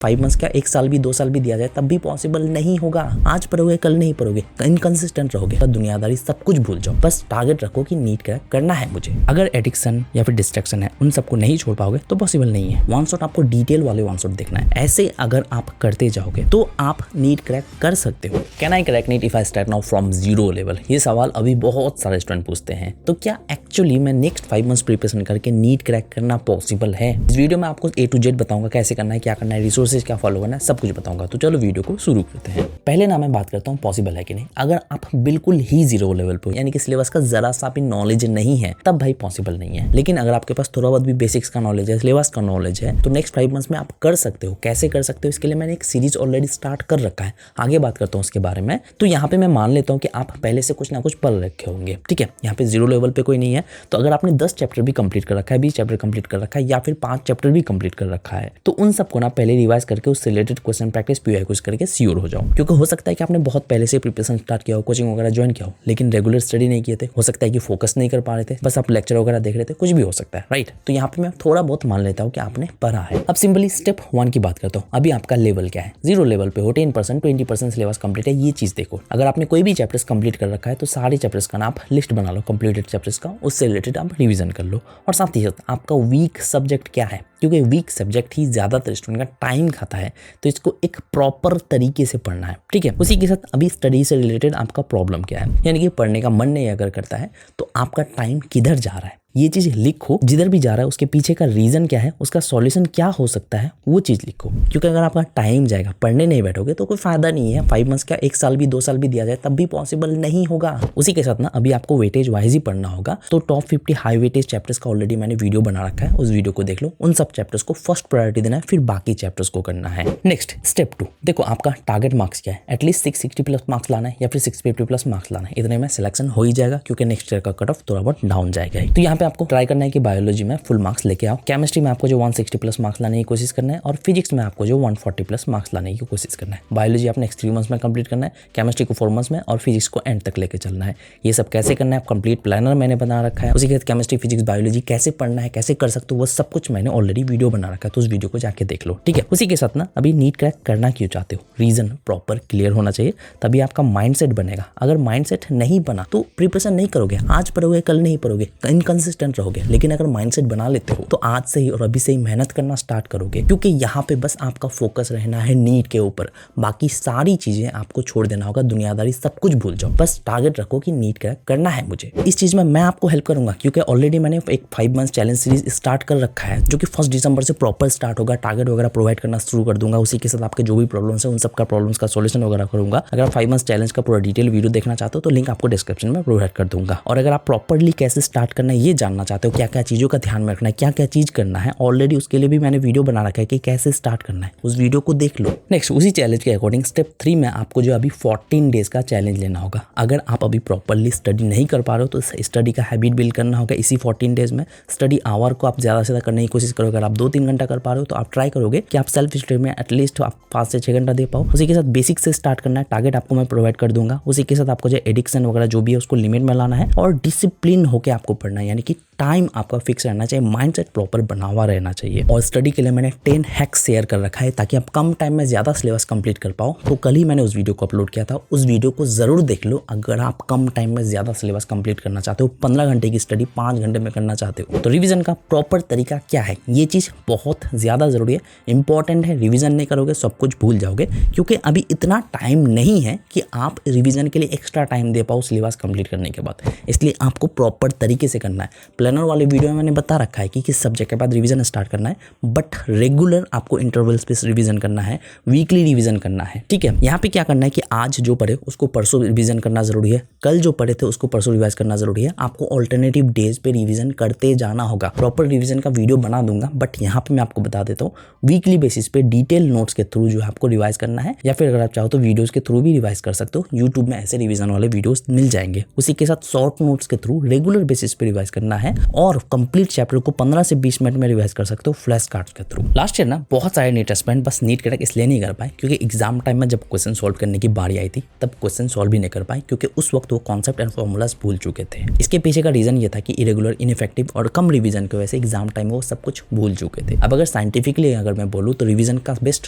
5 months क्या 1 साल भी 2 साल भी दिया जाए तब भी पॉसिबल नहीं होगा। आज पढ़ोगे कल नहीं पढ़ोगे, इनकंसिस्टेंट रहोगे, तो दुनियादारी सब कुछ भूल जाओ। बस टारगेट रखो कि नीट क्रैक करना है मुझे। अगर एडिक्शन या फिर डिस्ट्रैक्शन है उन सबको नहीं छोड़ पाओगे तो पॉसिबल नहीं है। वन शॉट आपको डिटेल वाले वन शॉट देखना है। ऐसे अगर आप करते जाओगे तो आप नीट क्रैक कर सकते हो। Can I crack NEET if I start now from zero level? ये सवाल अभी बहुत सारे स्टूडेंट पूछते हैं। तो क्या एक्चुअली में नेक्स्ट 5 मंथ्स प्रिपरेशन करके नीट क्रैक करना पॉसिबल है? इस वीडियो में आपको A to Z बताऊंगा कैसे करना है, क्या करना है, रिसोर्सेज क्या फॉलो करना है, सब कुछ बताऊंगा। तो चलो वीडियो को शुरू करते हैं। पहले ना मैं बात करता हूँ पॉसिबल है कि नहीं। अगर आप बिल्कुल ही जीरो लेवल पे यानी कि सिलेबस का जरा सा भी नॉलेज नहीं है तब भाई पॉसिबल नहीं है। लेकिन अगर आपके पास थोड़ा बहुत भी बेसिक्स का नॉलेज है, सिलेबस का नॉलेज है, तो नेक्स्ट 5 मंथ्स में आप कर सकते हो। कैसे कर सकते हो इसके लिए मैंने एक सीरीज ऑलरेडी स्टार्ट कर रखा है, आगे बात करता हूँ उसके बारे में। तो यहाँ पे मैं मान लेता हूँ कि आप पहले से कुछ ना कुछ पढ़ रखे होंगे, ठीक है। यहाँ पे जीरो लेवल पे कोई नहीं है। तो अगर आपने 10 चैप्टर भी कंप्लीट कर रखा है, 20 चैप्टर कंप्लीट कर रखा है, या फिर 5 चैप्टर भी कंप्लीट कर रखा है, तो उन सबको ना पहले रिवाइज करके उससे रिलेटेड क्वेश्चन प्रैक्टिस PYQs करके श्योर हो जाओ। क्योंकि हो सकता है कि आपने बहुत पहले से प्रिपरेशन स्टार्ट किया हो, कोचिंग वगैरह ज्वाइन किया हो, लेकिन रेगुलर स्टडी नहीं किए थे। हो सकता है कि फोकस नहीं कर पा रहे थे, बस आप लेक्चर वगैरह देख रहे थे, कुछ भी हो सकता है, राइट। तो यहाँ पे मैं थोड़ा बहुत मान लेता हूँ कि आपने पढ़ा है। अब सिंपली स्टेप 1 की बात करता हूँ। अभी आपका लेवल क्या है? जीरो लेवल पे हो, 10% 20% सिलेबस कंप्लीट है। ये चीज देखो, अगर आपने कोई भी चैप्टर्स कंप्लीट कर रखा है तो सारे चैप्टर्स का ना आप लिस्ट बना लो, कंप्लीटेड चैप्टर्स का, उससे रिलेटेड आप रिवीजन कर लो। और साथ ही साथ आपका वीक सब्जेक्ट क्या है, क्योंकि वीक सब्जेक्ट ही ज्यादातर स्टूडेंट का टाइम खाता है, तो इसको एक प्रॉपर तरीके से पढ़ना है, ठीक है। उसी के साथ अभी स्टडी से रिलेटेड आपका प्रॉब्लम क्या है, यानी कि पढ़ने का मन नहीं अगर करता है तो आपका टाइम किधर जा रहा है, ये चीज लिखो। जिधर भी जा रहा है उसके पीछे का रीजन क्या है, उसका सॉल्यूशन क्या हो सकता है, वो चीज लिखो। क्योंकि अगर आपका टाइम जाएगा, पढ़ने नहीं बैठोगे तो कोई फायदा नहीं है। 5 मंथ्स क्या 1 साल भी 2 साल भी दिया जाए तब भी पॉसिबल नहीं होगा। उसी के साथ ना अभी आपको वेटेज वाइज ही पढ़ना होगा। तो टॉप 50 हाई वेटेज चैप्टर्स का ऑलरेडी मैंने वीडियो बना रखा है, उस वीडियो को देख लो। उन सब चैप्टर्स को फर्स्ट प्रायोरिटी देना है, फिर बाकी चैप्टर्स को करना है। नेक्स्ट स्टेप 2 देखो, आपका टारगेट मार्क्स क्या है। एटलीस्ट 660 प्लस मार्क्स लाना है या फिर 650 प्लस मार्क्स लाना है। इतने में सिलेक्शन हो ही जाएगा, क्योंकि नेक्स्ट ईयर का कट ऑफ थोड़ा बहुत डाउन जाएगा। तो यहाँ पे आपको ट्राई करना है कि बायोलॉजी में फुल मार्क्स लेके आओ। केमिस्ट्री में आपको जो 160 प्लस मार्क्स लाने की कोशिश करना है, और फिजिक्स में आपको जो 140 प्लस मार्क्स लाने की कोशिश करना है। बायोलॉजी आपने नेक्स्ट 3 मंथ्स में कंप्लीट करना है, केमिस्ट्री को 4 मंथ्स में, और फिजिक्स को एंड तक लेके चलना है। ये सब कैसे करना है, कंप्लीट प्लानर मैंने बना रखा है। उसी के साथ केमिस्ट्री, फिजिक्स, बायोलॉजी कैसे पढ़ना है, कैसे कर सकते हो, वो सब कुछ मैंने ऑलरेडी वीडियो बना रखा है, तो उस वीडियो को जाके देख लो, ठीक है। उसी के साथ ना अभी नीट क्रैक करना क्यों चाहते हो, रीजन प्रॉपर क्लियर होना चाहिए, तभी आपका माइंडसेट बनेगा। अगर माइंडसेट नहीं बना तो प्रिपरेशन नहीं करोगे, आज पढ़ोगे कल नहीं पढ़ोगे, इनकंसिस्टेंट रहोगे। लेकिन अगर माइंडसेट बना लेते हो तो आज से ही और अभी से ही मेहनत करना स्टार्ट करोगे, क्योंकि यहाँ पे बस आपका फोकस रहना है नीट के ऊपर। बाकी सारी चीजें आपको छोड़ देना होगा, दुनियादारी सब कुछ भूल जाओ। बस टारगेट रखो कि नीट क्रैक करना है मुझे। इस चीज में मैं आपको हेल्प करूंगा, क्योंकि ऑलरेडी मैंने एक 5 मंथ्स चैलेंज सीरीज स्टार्ट कर रखा है, जो कि 1 दिसंबर से प्रॉपर स्टार्ट होगा। टारगेट वगैरह प्रोवाइड करना शुरू कर दूंगा। उसी के साथ आपके जो भी प्रॉब्लम्स है उन सब का प्रॉब्लम्स का सॉल्यूशन वगैरह करूंगा। अगर आप 5 मंथ्स चैलेंज का पूरा डिटेल वीडियो देखना चाहते हो तो लिंक आपको डिस्क्रिप्शन में प्रोवाइड कर दूंगा। और अगर आप प्रॉपरली कैसे स्टार्ट करना है ये जानना चाहते हो, क्या क्या चीजों का ध्यान में रखना है, क्या क्या चीज करना है, ऑलरेडी उसके लिए भी मैंने वीडियो बना रखा है कि कैसे स्टार्ट करना है, उस वीडियो को देख लो। नेक्स्ट उसी चैलेंज के अकॉर्डिंग स्टेप 3 में आपको जो अभी 14 डेज का चैलेंज लेना होगा। अगर आप अभी प्रॉपरली स्टडी नहीं कर पा रहे हो तो स्टडी का हैबिट बिल्ड करना होगा इसी 14 डेज में। स्टडी आवर को आप ज्यादा से ज्यादा करने की कोशिश करोगे। अगर आप 2-3 घंटा कर पा रहे हो तो आप ट्राई करोगे कि आप सेल्फ स्टडी में एटलीस्ट आप 5 से 6 घंटा दे पाओ। उसी के साथ बेसिक से स्टार्ट करना है, टारगेट आपको मैं प्रोवाइड कर दूंगा। उसी के साथ आपको जो एडिक्शन वगैरह जो भी है उसको लिमिट में लाना है, और डिसिप्लिन होकर आपको पढ़ना है, यानी कि टाइम आपका फिक्स रहना चाहिए, माइंडसेट प्रॉपर बना हुआ रहना चाहिए। और स्टडी के लिए मैंने 10 हैक्स शेयर कर रखा है ताकि आप कम टाइम में ज्यादा सिलेबस कंप्लीट कर पाओ। तो कल ही मैंने उस वीडियो को अपलोड किया था, उस वीडियो को जरूर देख लो। अगर आप कम टाइम में ज्यादा सिलेबस कंप्लीट करना चाहते हो, 15 घंटे की स्टडी 5 घंटे में करना चाहते हो, तो रिवीजन का प्रॉपर तरीका क्या है, ये चीज बहुत ज्यादा जरूरी है, इंपॉर्टेंट है। रिवीजन नहीं करोगे सब कुछ भूल जाओगे, क्योंकि अभी इतना टाइम नहीं है कि आप रिवीजन के लिए एक्स्ट्रा टाइम दे पाओ सिलेबस कंप्लीट करने के बाद। इसलिए आपको प्रॉपर तरीके से करना है। प्लानर वाले वीडियो में मैंने बता रखा है कि किस सब्जेक्ट के बाद रिवीजन स्टार्ट करना है, बट रेगुलर आपको इंटरवल्स पे रिवीजन करना है, वीकली रिवीजन करना है, ठीक है। यहाँ पे क्या करना है कि आज जो पढ़े उसको परसों रिवीजन करना जरूरी है, कल जो पढ़े थे उसको परसों रिवाइज करना जरूरी है। आपको ऑल्टरनेटिव डेज पे रिवीजन करते जाना होगा। प्रॉपर रिवीजन का वीडियो बना दूंगा, बट यहाँ पे मैं आपको बता देता हूँ वीकली बेसिस पे डिटेल नोट्स के थ्रू जो आपको रिवाइज करना है, या फिर अगर आप चाहो तो वीडियोस के थ्रू भी रिवाइज कर सकते हो। यूट्यूब में ऐसे रिवीजन वाले वीडियोस मिल जाएंगे। उसी के साथ शॉर्ट नोट्स के थ्रू रेगुलर बेसिस पे रिवाइज करना है, और कंप्लीट चैप्टर को 15 से 20 मिनट में रिवाइज कर सकते हो फ्लैश कार्ड्स के थ्रू। लास्ट ईयर ना बहुत सारे नीट एस्पिरेंट बस नीट क्रैक इसलिए नहीं कर पाए क्योंकि एग्जाम टाइम में जब क्वेश्चन सॉल्व करने की बारी आई थी तब क्वेश्चन सॉल्व भी नहीं कर पाए क्योंकि उस वक्त वो कॉन्सेप्ट एंड फॉर्मूलाज भूल चुके थे। इसके पीछे का रीजन ये था कि इरेगुलर, इनइफेक्टिव और कम रिवीजन की वजह से एग्जाम टाइम में वो सब कुछ भूल चुके थे। अब अगर साइंटिफिकली अगर मैं बोलूँ तो रिवीजन का बेस्ट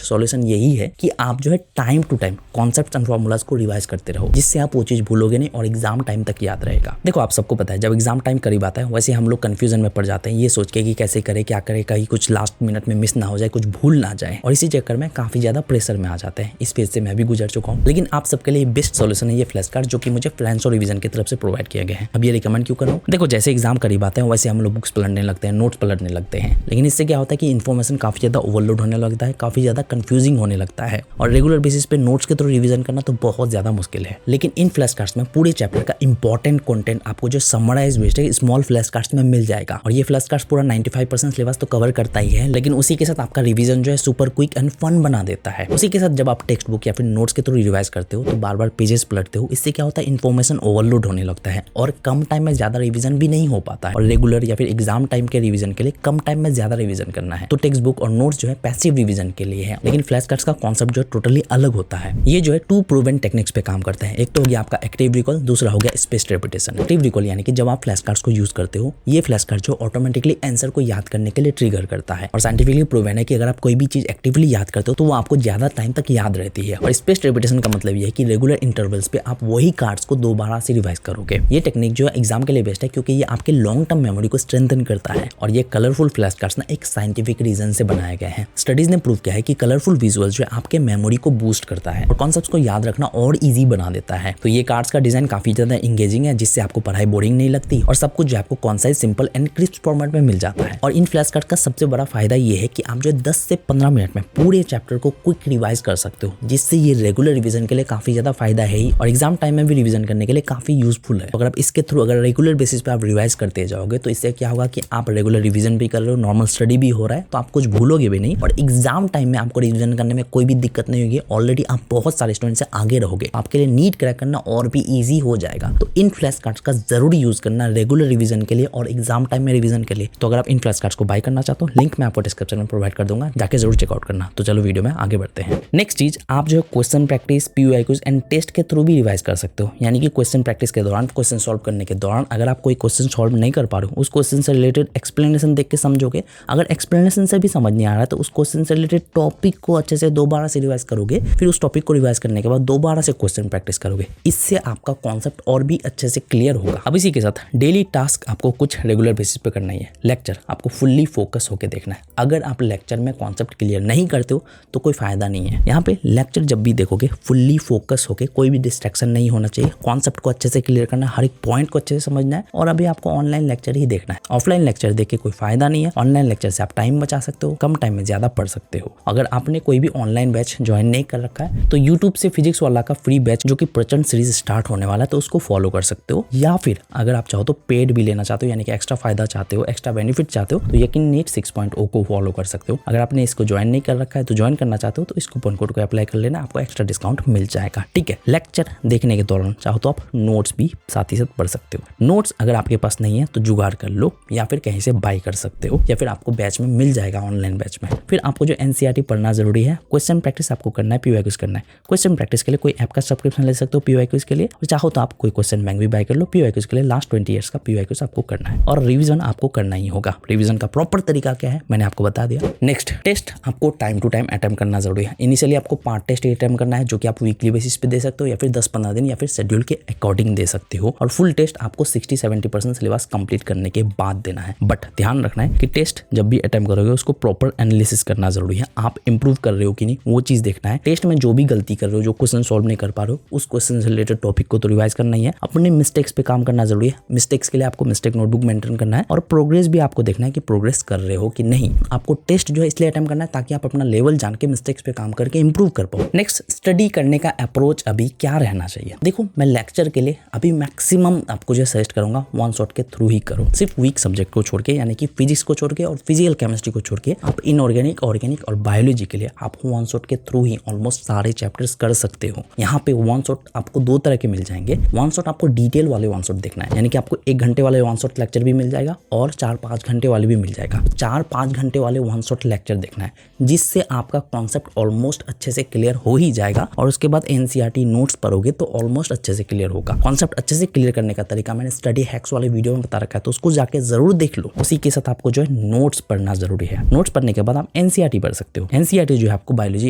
सॉल्यूशन यही है कि आप जो है time to time concept and formulas को रिवाइज करते रहो, जिससे आप वो चीज भूलोगे नहीं और एग्जाम टाइम तक याद रहेगा। देखो आप सबको पता है जब एग्जाम टाइम करीब आता है वैसे हम लोग कंफ्यूजन में पड़ जाते हैं, ये सोच के कि कैसे करें, क्या करें, कहीं कुछ लास्ट मिनट में मिस ना हो जाए, कुछ भूल ना जाए, और इसी चक्कर में काफी ज्यादा प्रेशर में आ जाते हैं। इस फेज से मैं भी गुजर चुका हूँ। लेकिन आप सबके लिए बेस्ट सॉल्यूशन है ये फ्लैश कार्ड, जो कि मुझे फ्रेंड्स और रिवीजन की तरफ से प्रोवाइड किया गया है। अब ये रिकमेंड क्यों कर रहा हूँ? देखो जैसे एग्जाम करीब आते हैं वैसे हम लोग बुक्स पलटने लगते हैं, नोट्स पलटने लगते हैं, लेकिन इससे क्या होता है कि इन्फॉर्मेशन काफी ज्यादा ओवरलोड होने लगता है, काफी ज्यादा कंफ्यूजिंग होने लगता है, और रेगुलर बेसिस पे नोट्स के थ्रू रिवीजन करना तो बहुत ज्यादा मुश्किल है। लेकिन इन फ्लैश कार्ड्स में पूरे चैप्टर का इंपॉर्टेंट कंटेंट आपको जो समराइज बेस्ड है स्मॉल फ्लैश कार्ड्स में मिल जाएगा, और ये फ्लैश कार्ड्स पूरा 95% सिलेबस तो कवर करता ही है, लेकिन उसी के साथ आपका रिवीजन जो है सुपर क्विक एंड फन बना देता है। उसी के साथ जब आप टेक्स्ट बुक या फिर नोट्स के थ्रू रिवाइज करते हो तो बार बार पेजेस पलटते हो, इससे क्या होता है इन्फॉर्मेशन ओवरलोड होने लगता है और कम टाइम में ज्यादा रिवीजन भी नहीं हो पाता है। और रेगुलर या फिर एग्जाम टाइम के रिवीजन के लिए कम टाइम में ज्यादा रिवीजन करना है, तो टेक्स्ट बुक और नोट्स जो है पैसिव रिवीजन के लिए है, लेकिन फ्लैश कार्ड्स का कॉन्सेप्ट जो है टोटली अलग होता है। ये जो है 2 प्रूवन टेक्निक्स पे काम करते हैं। एक तो हो गया आपका एक्टिव रिकॉल, दूसरा हो गया स्पेस्ड रेपिटेशन। एक्टिव रिकॉल यानी कि जब आप फ्लैश कार्ड्स को यूज करते हो, ये फ्लैश कार्ड जो ऑटोमेटिकली आंसर को याद करने के लिए ट्रिगर करता है, और साइंटिफिकली प्रूवन है कि अगर आप कोई भी चीज एक्टिवली याद करते हो तो वो आपको ज्यादा टाइम तक याद रहती है। और स्पेस्ड रेपिटेशन का मतलब ये है कि रेगुलर इंटरवल्स पे आप वही कार्ड्स को दोबारा से रिवाइज करोगे। ये टेक्निक जो है एग्जाम के लिए बेस्ट है क्योंकि ये आपके लॉन्ग टर्म मेमोरी को स्ट्रेंथन करता है, और ये कलरफुल फ्लैश कार्ड्स ना एक साइंटिफिक रीजन से बनाए गए हैं। स्टडीज ने प्रूव किया है कि कलरफुल विजुअल्स जो है आपके मेमोरी को बूस्ट करता है और कॉन्सेप्ट्स को याद रखना और इजी बना देता है। तो ये कार्ड्स का डिजाइन काफी ज्यादा इंगेजिंग है, जिससे आपको पढ़ाई बोरिंग नहीं लगती और सब कुछ जो आपको concise, simple and crisp format में मिल जाता है। और इन फ्लैश कार्ड का सबसे बड़ा फायदा ये है कि आप जो 10 से 15 मिनट में पूरे चैप्टर को क्विक रिवाइज कर सकते हो, जिससे ये रेगुलर रिवीजन के लिए काफी ज्यादा फायदा है ही, और एग्जाम टाइम में भी रिवीजन करने के लिए काफी यूजफुल है। अगर आप इसके थ्रू अगर रेगुलर बेसिस पे आप रिवाइज करते जाओगे तो इससे क्या होगा कि आप रेगुलर रिवीजन भी कर रहे हो, नॉर्मल स्टडी भी हो रहा है, तो आप कुछ भूलोगे भी नहीं, और एग्जाम टाइम में आपको रिवीजन करने में कोई भी दिक्कत नहीं होगी। ऑलरेडी आप बहुत सारे स्टूडेंट से आगे रहोगे, आपके लिए नीट क्रैक करना और भी ईजी हो जाएगा। तो इन फ्लैश कार्ड्स का जरूर यूज करना रेगुलर रिवीजन के लिए और एग्जाम टाइम में रिवीजन के लिए। तो अगर आप इन फ्लैश कार्ड्स को बाय करना चाहते हो, लिंक मैं आपको डिस्क्रिप्शन में प्रोवाइड कर दूंगा, जाके जरूर चेकआउट करना। तो चलो वीडियो में आगे बढ़ते हैं। नेक्स्ट चीज, आप जो है क्वेश्चन प्रैक्टिस, पीयूआईक्यूज एंड टेस्ट के थ्रू भी रिवाइज कर सकते हो। यानी कि क्वेश्चन प्रैक्टिस के दौरान, क्वेश्चन सॉल्व करने के दौरान अगर आप कोई क्वेश्चन सॉल्व नहीं कर पा रहे हो, उस क्वेश्चन से रिलेटेड एक्सप्लेनेशन देख के समझोगे। अगर एक्सप्लेनेशन से भी समझ नहीं आ रहा है तो उस क्वेश्चन से रिलेटेड टॉपिक को अच्छे से दोबारा से रिवाइज करोगे, फिर उस टॉपिक को रिवाइज करने के बाद दोबारा से क्वेश्चन प्रैक्टिस करोगे। इससे आपका कॉन्सेप्ट और भी अच्छे से क्लियर होगा। अब इसी के साथ डेली टास्क आपको कुछ रेगुलर बेसिस पे करना ही है। लेक्चर आपको फुल्ली फोकस होकर देखना है। अगर आप लेक्चर में कॉन्सेप्ट क्लियर नहीं करते हो तो कोई फायदा नहीं है। यहाँ पे लेक्चर जब भी देखोगे फुल्ली फोकस होकर, कोई भी डिस्ट्रैक्शन नहीं होना चाहिए, कॉन्सेप्ट को अच्छे से क्लियर करना है, हर एक पॉइंट को अच्छे से समझना है। और अभी आपको ऑनलाइन लेक्चर ही देखना है, ऑफलाइन लेक्चर देख के कोई फायदा नहीं है। ऑनलाइन लेक्चर से आप टाइम बचा सकते हो, कम टाइम में ज्यादा पढ़ सकते हो। अगर आपने कोई भी ऑनलाइन बैच ज्वाइन नहीं कर रखा है तो यूट्यूब से फिजिक्स वाला का फ्री बैच जो कि प्रचंड सीरीज स्टार्ट होने वाला है, तो उसको फॉलो कर सकते हो। या फिर अगर आप चाहो तो पेड भी लेना चाहते हो, यानी कि एक्स्ट्रा फायदा चाहते हो, एक्स्ट्रा बेनिफिट चाहते हो, तो यकीन नीट 6.0 को फॉलो कर सकते हो। अगर आपने इसको ज्वाइन नहीं कर रखा है तो ज्वाइन करना चाहते हो तो इस कूपन कोड को अप्लाई कर लेना, आपको एक्स्ट्रा डिस्काउंट मिल जाएगा। ठीक है, लेक्चर देखने के दौरान चाहो तो आप नोट्स भी साथ ही साथ पढ़ सकते हो। नोट्स अगर आपके पास नहीं है तो जुगाड़ कर लो, या फिर कहीं से बाय कर सकते हो, या फिर आपको बैच में मिल जाएगा, ऑनलाइन बैच में। फिर आपको जो एनसीईआरटी पढ़ना जरूरी है। क्वेश्चन प्रैक्टिस आपको करना है, पीयूआईक्यूज करना है। क्वेश्चन प्रैक्टिस के लिए कोई ऐप का सब्सक्रिप्शन ले सकते हो पीयूआईक्यूज के लिए, और चाहो तो आप कोई क्वेश्चन बैंक भी बाय कर लो। पीयूआईक्यूज के लिए लास्ट 20 ईयर्स का पीयूआईक्यूज आपको करना है, और रिवीजन आपको करना ही होगा। रिवीजन का प्रॉपर तरीका क्या है मैंने आपको बता दिया। नेक्स्ट, टेस्ट आपको टाइम टू टाइम अटेम्प्ट करना जरूरी है। इनिशियली आपको 5 टेस्ट अटेम्प्ट करना है, जो कि आप वीकली बेसिस पे दे सकते हो, या फिर 10-15 दिन या फिर शेड्यूल के अकॉर्डिंग दे सकते हो। और फुल टेस्ट आपको 60-70% सिलेबस कंप्लीट करने के बाद देना है। बट ध्यान रखना है कि टेस्ट जब भी अटेम्प्ट करोगे उसको प्रॉपर एनालिसिस करना जरूरी है। आप इंप्रूव कर रहे हो कि नहीं वो चीज देखना है। टेस्ट में जो भी गलती कर रहे हो, जो क्वेश्चन सॉल्व नहीं कर पा रहे हो, उस क्वेश्चन से रिलेटेड टॉपिक को तो रिवाइज करना ही है। अपने मिस्टेक्स पे काम करना जरूरी है। मिस्टेक्स के लिए आपको मिस्टेक नोटबुक मेंटेन करना है, और प्रोग्रेस भी आपको देखना है कि प्रोग्रेस कर रहे हो कि नहीं। आपको टेस्ट जो है इसलिए अटेम्प्ट करना है ताकि आप अपना लेवल जान के मिस्टेक्स पे काम करके इंप्रूव कर पाओ। नेक्स्ट, स्टडी करने का अप्रोच अभी क्या रहना चाहिए। देखो, मैं लेक्चर के लिए अभी मैक्सिमम आपको जो सजेस्ट करूंगा वन शॉट के थ्रू ही करो। सिर्फ वीक सब्जेक्ट को छोड़ के, यानी कि फिजिक्स को छोड़ के और फिजिकल केमिस्ट्री को छोड़ के, आप इनऑर्गेनिक, ऑर्गेनिक और बायोलॉजी के लिए आप वन शॉट के थ्रू ही ऑलमोस्ट सारे चैप्टर्स कर सकते हो। यहाँ पे वन शॉट आपको 2 तरह के मिल जाएंगे। वन शॉट आपको डिटेल वाले वन शॉट देखना है, यानी कि आपको 1 घंटे वाले वन शॉट शॉट लेक्चर भी मिल जाएगा और 4-5 घंटे वाले भी मिल जाएगा। 4-5 घंटे वाले वन शॉट लेक्चर देखना है, जिससे आपका कॉन्सेप्ट ऑलमोस्ट अच्छे से क्लियर हो ही जाएगा और उसके बाद एनसीईआरटी नोट्स पढ़ोगे तो ऑलमोस्ट अच्छे से क्लियर होगा। कॉन्सेप्ट अच्छे से क्लियर करने का तरीका मैंने स्टडी हैक्स वाले वीडियो में बता रखा है, तो उसको जाके जरूर देख लो। उसी के साथ आपको जो है नोट्स पढ़ना जरूरी है। नोट्स पढ़ने के बाद आप एनसीईआरटी पढ़ सकते हो। एनसीईआरटी जो है आपको बायोलॉजी,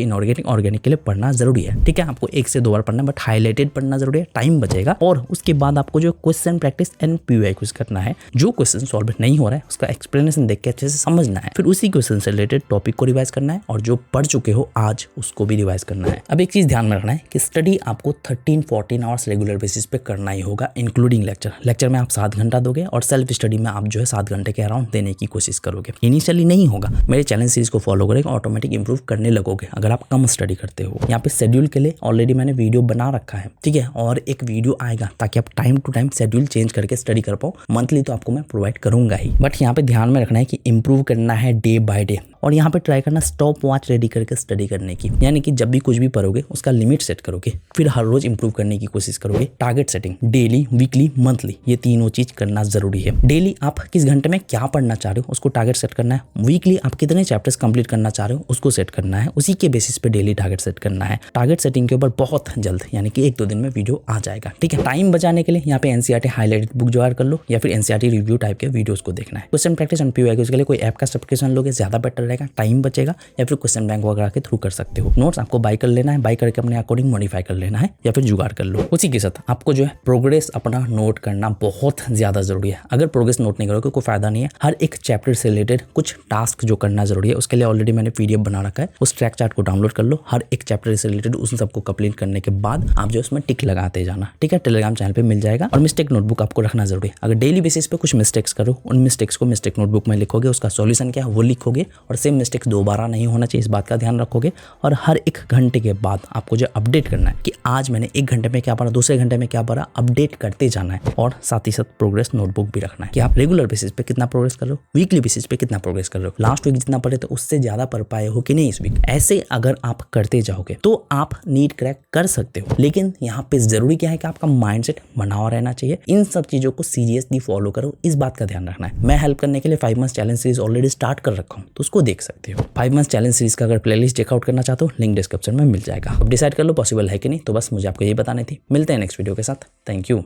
इनऑर्गेनिक, ऑर्गेनिक के लिए पढ़ना जरूरी है, ठीक है। आपको 1 से 2 बार पढ़ना है, बट हाईलाइटेड पढ़ना जरूरी है, टाइम बचेगा। और उसके बाद आपको जो क्वेश्चन प्रैक्टिस एंड पीवाईक्यूज करना है। जो क्वेश्चन सॉल्व नहीं हो रहा है उसका एक्सप्लेनेशन देख के अच्छे से समझना है, फिर उसी क्वेश्चन से रिलेटेड टॉपिक को रिवाइज करना है और जो पढ़ चुके हो आज उसको भी रिवाइज करना है। अब एक चीज ध्यान में रखना है कि स्टडी आपको 13-14 आवर्स रेगुलर बेसिस पे करना ही होगा, इंक्लूडिंग लेक्चर। लेक्चर में आप 7 घंटा दोगे और सेल्फ स्टडी में आप जो है 7 घंटे के अराउंड देने की कोशिश करोगे। इनिशियली नहीं होगा, मेरे चैलेंज सीरीज को फॉलो करेंगे, ऑटोमेटिक इंप्रूव करने लगोगे अगर आप कम स्टडी करते हो। यहाँ पे शेड्यूल के लिए ऑलरेडी मैंने वीडियो बना रखा है, ठीक है, और एक वीडियो आएगा ताकि आप time to time schedule change करके स्टडी कर पाओ। मंथली तो आपको मैं प्रोवाइड करूंगा ही, बट यहाँ पे ध्यान में रखना है कि इंप्रूव करना है डे बाय डे। और यहाँ पे ट्राई करना स्टॉप वॉच रेडी करके स्टडी करने की, यानी कि जब भी कुछ भी पढ़ोगे उसका लिमिट सेट करोगे, फिर हर रोज इंप्रूव करने की कोशिश करोगे। Target setting daily, weekly, monthly, ये तीनों चीज करना जरूरी है। डेली आप किस घंटे में क्या पढ़ना चाह रहे हो उसको टारगेट सेट करना है। वीकली आप कितने चैप्टर्स कंप्लीट करना चाह रहे हो उसको सेट करना है, उसी के बेसिस पे डेली टारगेट सेट करना है। टारगेट सेटिंग के ऊपर बहुत जल्द यानी कि 1-2 दिन में वीडियो आ जाएगा, ठीक है। टाइम बचाने के लिए यहाँ पे एनसीईआरटी हाईलाइटेड बुक जुगाड़ कर लो या फिर एनसीईआरटी रिव्यू टाइप के वीडियोस को देखना है। क्वेश्चन प्रैक्टिस एंड पीवाईक्यूज के लिए कोई ऐप का सब्सक्रिप्शन लोगे ज्यादा बेटर रहेगा, टाइम बचेगा, या फिर क्वेश्चन बैंक वगैरह के थ्रू कर सकते हो। नोट्स आपको बाय कर लेना है, बाय करके अपने अकॉर्डिंग मॉडिफाई कर लेना है या फिर जुगाड़ कर लो। उसी के साथ आपको जो है प्रोग्रेस अपना नोट करना बहुत ज्यादा जरूरी है। अगर प्रोग्रेस नोट नहीं करोगे कोई फायदा नहीं है। हर एक चैप्टर से रिलेटेड कुछ टास्क जो करना जरूरी है, उसके लिए ऑलरेडी मैंने पीडीएफ बना रखा है, उस ट्रैक चार्ट को डाउनलोड कर लो। हर एक चैप्टर से रिलेटेड उन सबको कंप्लीट करने के बाद आप जो उसमें टिक लगाते जाना, ठीक है। टेलीग्राम चैनल पे मिल जाएगा। और मिस्टेक नोटबुक आपको रखना जरूरी है। अगर डेली बेसिस पे कुछ मिस्टेक्स करो, उन मिस्टेक्स को मिस्टेक नोटबुक में लिखोगे, उसका सॉल्यूशन क्या है वो लिखोगे, और सेम मिस्टेक्स दोबारा नहीं होना चाहिए, इस बात का ध्यान रखोगे। और हर 1 घंटे के बाद आपको जो अपडेट करना है कि आज मैंने 1 घंटे में क्या पढ़ा, दूसरे घंटे में क्या पढ़ा, अपडेट करते जाना है। और साथ ही साथ प्रोग्रेस नोटबुक भी रखना है कि आप रेगुलर बेसिस पे कितना प्रोग्रेस कर रहे हो, वीकली बेसिस पे कितना प्रोग्रेस कर रहे हो, लास्ट वीक जितना पढ़े तो उससे ज्यादा पढ़ पाए हो कि नहीं इस वीक। ऐसे अगर आप करते जाओगे तो आप नीट क्रैक कर सकते हो। लेकिन यहाँ पे जरूरी क्या है कि आपका माइंडसेट बना हुआ रहना चाहिए। इन सब चीजों को सीरियसली फॉलो करो, इस बात का ध्यान रखना है। मैं हेल्प करने के लिए 5 month challenge series already start कर रखा हूँ, तो उसको देख सकते हो। 5 मंथ चैलेंज सीरीज का अगर प्लेलिस्ट चेकआउट करना चाहते हो लिंक डिस्क्रिप्शन में मिल जाएगा। अब डिसाइड कर लो पॉसिबल है कि नहीं, तो बस मुझे आपको यही बतानी थी। मिलते हैं नेक्स्ट वीडियो के साथ। Thank you.